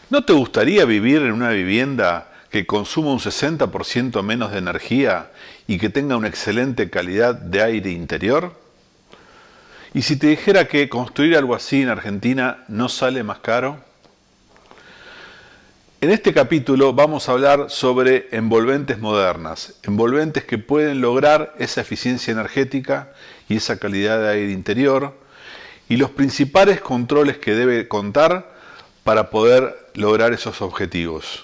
¿No te gustaría vivir en una vivienda que consuma un 60% menos de energía y que tenga una excelente calidad de aire interior? ¿Y si te dijera que construir algo así en Argentina no sale más caro? En este capítulo vamos a hablar sobre envolventes modernas, envolventes que pueden lograr esa eficiencia energética y esa calidad de aire interior, y los principales controles que debe contar para poder lograr esos objetivos.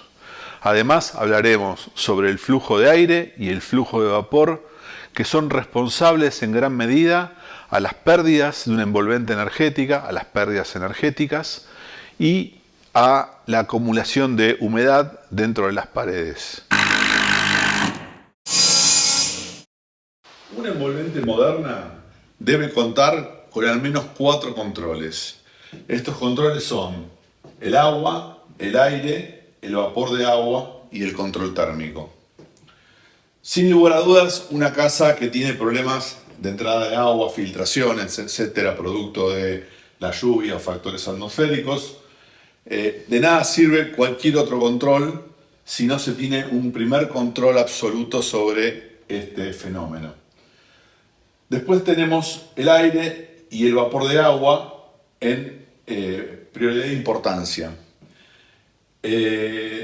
Además, hablaremos sobre el flujo de aire y el flujo de vapor, que son responsables en gran medida a las pérdidas de una envolvente energética, a las pérdidas energéticas y a la acumulación de humedad dentro de las paredes. Una envolvente moderna debe contar con al menos 4 controles. Estos controles son el agua, el aire, el vapor de agua y el control térmico. Sin lugar a dudas, una casa que tiene problemas de entrada de agua, filtraciones, etcétera, producto de la lluvia o factores atmosféricos, de nada sirve cualquier otro control si no se tiene un primer control absoluto sobre este fenómeno. Después tenemos el aire y el vapor de agua en prioridad de importancia.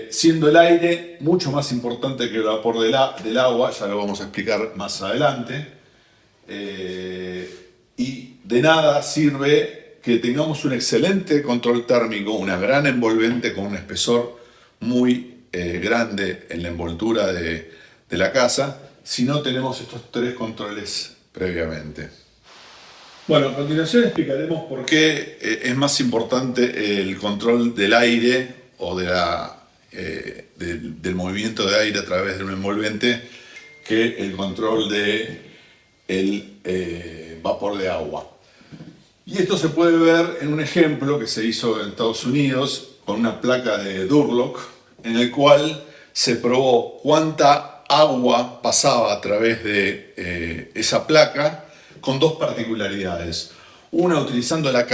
Siendo el aire mucho más importante que el vapor del agua, ya lo vamos a explicar más adelante, y de nada sirve que tengamos un excelente control térmico, una gran envolvente con un espesor muy grande en la envoltura de la casa, si no tenemos estos 3 controles previamente. Bueno, a continuación explicaremos por qué es más importante el control del aire o del movimiento de aire a través de un envolvente que el control del vapor de agua. Y esto se puede ver en un ejemplo que se hizo en Estados Unidos con una placa de Durlock, en el cual se probó cuánta agua pasaba a través de esa placa con 2 particularidades. Una utilizando la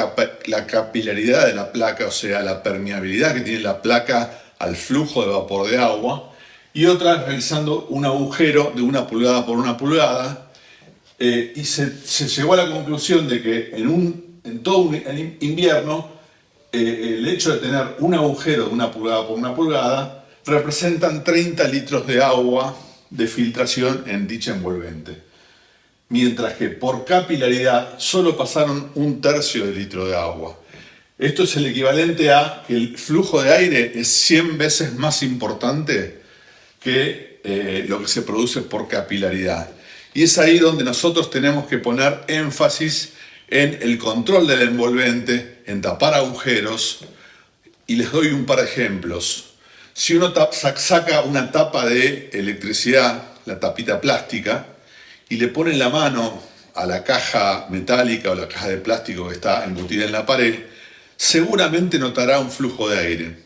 capilaridad de la placa, o sea, la permeabilidad que tiene la placa al flujo de vapor de agua, y otra realizando un agujero de 1 pulgada por 1 pulgada, y se llegó a la conclusión de que en todo un invierno el hecho de tener un agujero de 1 pulgada por 1 pulgada representan 30 litros de agua de filtración en dicha envolvente. Mientras que por capilaridad solo pasaron 1/3 de litro de agua. Esto es el equivalente a que el flujo de aire es 100 veces más importante que lo que se produce por capilaridad. Y es ahí donde nosotros tenemos que poner énfasis en el control del envolvente, en tapar agujeros, y les doy un par de ejemplos. Si uno saca una tapa de electricidad, la tapita plástica, y le pone la mano a la caja metálica o la caja de plástico que está embutida en la pared, seguramente notará un flujo de aire.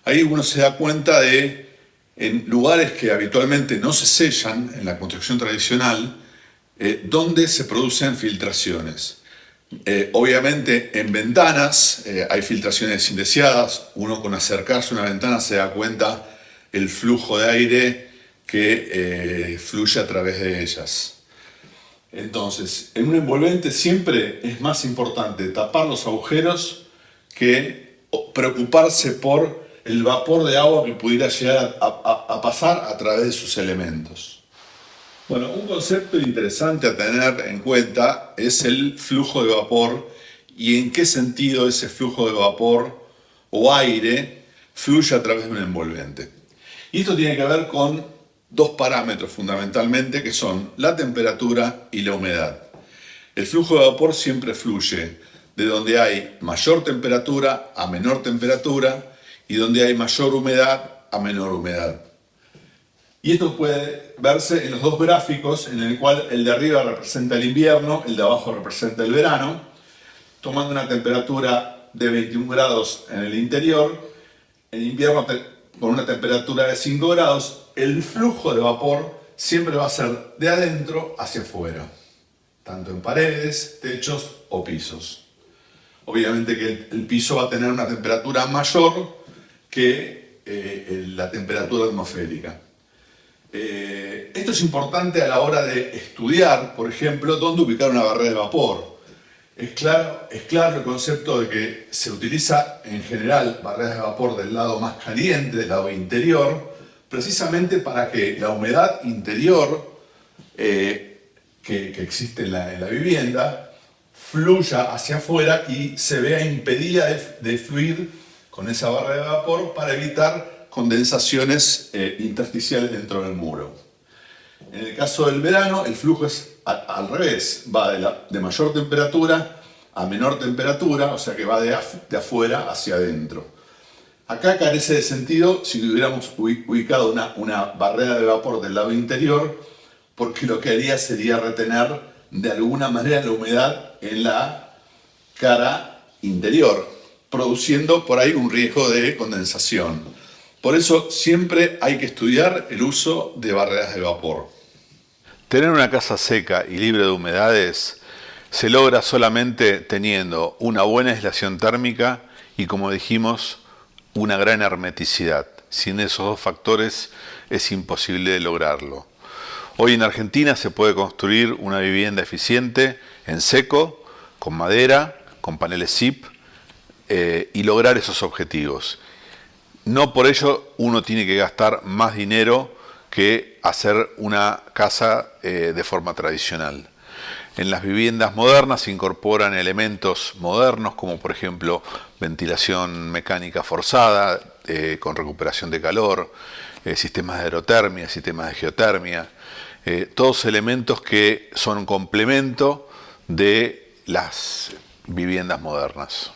Ahí uno se da cuenta de, en lugares que habitualmente no se sellan en la construcción tradicional, donde se producen filtraciones. Obviamente en ventanas hay filtraciones indeseadas. Uno con acercarse a una ventana se da cuenta el flujo de aire que fluye a través de ellas. Entonces, en un envolvente siempre es más importante tapar los agujeros que preocuparse por el vapor de agua que pudiera llegar a pasar a través de sus elementos. Bueno, un concepto interesante a tener en cuenta es el flujo de vapor y en qué sentido ese flujo de vapor o aire fluye a través de un envolvente. Y esto tiene que ver con 2 parámetros fundamentalmente, que son la temperatura y la humedad. El flujo de vapor siempre fluye de donde hay mayor temperatura a menor temperatura y donde hay mayor humedad a menor humedad. Y esto puede verse en los 2 gráficos, en el cual el de arriba representa el invierno, el de abajo representa el verano, tomando una temperatura de 21 grados en el interior, en invierno con una temperatura de 5 grados, el flujo de vapor siempre va a ser de adentro hacia afuera, tanto en paredes, techos o pisos. Obviamente que el piso va a tener una temperatura mayor que la temperatura atmosférica. Esto es importante a la hora de estudiar, por ejemplo, dónde ubicar una barrera de vapor. Es claro el concepto de que se utiliza en general barreras de vapor del lado más caliente, del lado interior, precisamente para que la humedad interior que existe en la vivienda fluya hacia afuera y se vea impedida de fluir con esa barrera de vapor para evitar condensaciones intersticiales dentro del muro. En el caso del verano, el flujo es al revés, va de mayor temperatura a menor temperatura, o sea que va de afuera hacia adentro. Acá carece de sentido si hubiéramos ubicado una barrera de vapor del lado interior, porque lo que haría sería retener de alguna manera la humedad en la cara interior, produciendo por ahí un riesgo de condensación. Por eso siempre hay que estudiar el uso de barreras de vapor. Tener una casa seca y libre de humedades se logra solamente teniendo una buena aislación térmica y, como dijimos, una gran hermeticidad. Sin esos dos factores es imposible lograrlo. Hoy en Argentina se puede construir una vivienda eficiente en seco, con madera, con paneles SIP y lograr esos objetivos. No por ello uno tiene que gastar más dinero que hacer una casa de forma tradicional. En las viviendas modernas se incorporan elementos modernos como por ejemplo ventilación mecánica forzada con recuperación de calor, sistemas de aerotermia, sistemas de geotermia, todos elementos que son un complemento de las viviendas modernas.